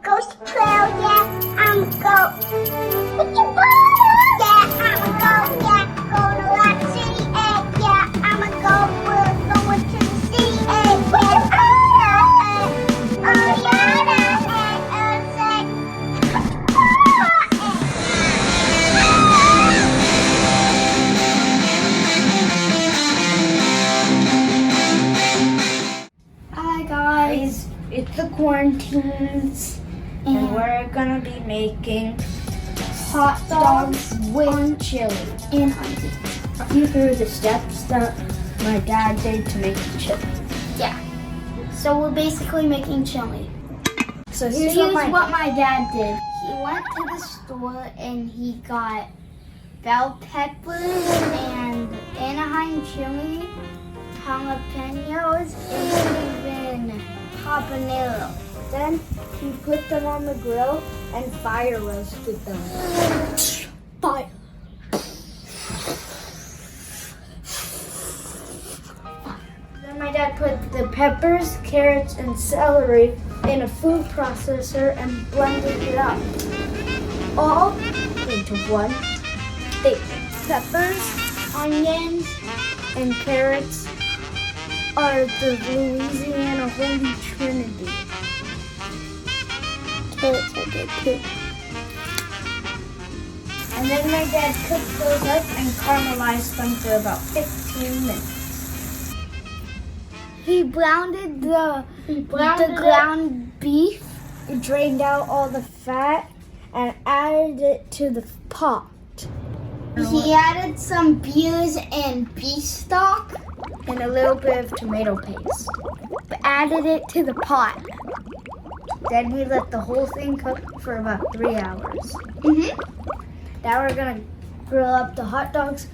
go to trail, yeah, I'm a go. What you want? Yeah, I'm a go, yeah, go to Rock City, yeah, I'm a go, we're going to the city, what you want? Oh, yeah, Hi guys, it's the quarantines and we're gonna be making hot dogs with chili and onion. Walk you through the steps that my dad did to make the chili. Yeah. So we're basically making chili. So So here's here's what my dad did. He went to the store and he got bell peppers and Anaheim chili, jalapenos, and even habanero. Then he put them on the grill and fire roasted them. Fire. Then my dad put the peppers, carrots, and celery in a food processor and blended it up. All into one thing. Peppers, onions, and carrots are the Louisiana holy trinity. Carrots are good too. And then my dad cooked those up and caramelized them for about 15 minutes. He browned the ground beef. He drained out all the fat and added it to the pot. He added some beers and beef stock. And a little bit of tomato paste. Added it to the pot. Then we let the whole thing cook for about 3 hours. Now we're gonna grill up the hot dogs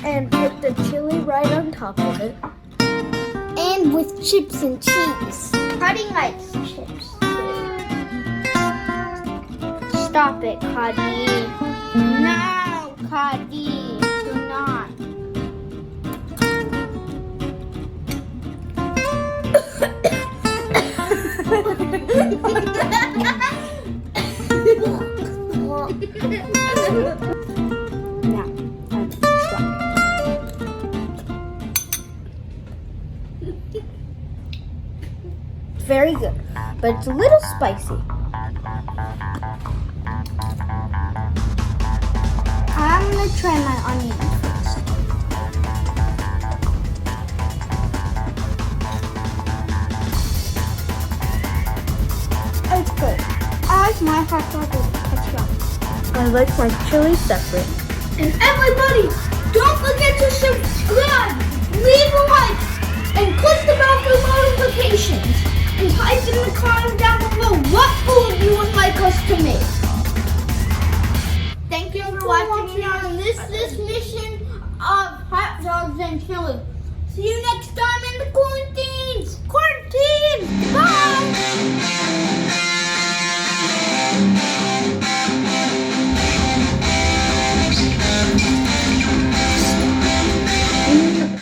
and put the chili right on top of it. And with chips and cheese. Cuddy likes chips. Stop it, Cuddy. No, Cuddy. Do not. Now, time to stop. Very good, but it's a little spicy. I'm gonna try my onion first. It's good. I like my hot dog with ketchup. I like my chili separate. And everybody, don't forget to subscribe, leave a like, and click the bell for notifications. And type in the comments down below what food you would like us to make. Thank you for watching me on this mission of hot dogs and chili. See you next time in the quarantines. Quarantine!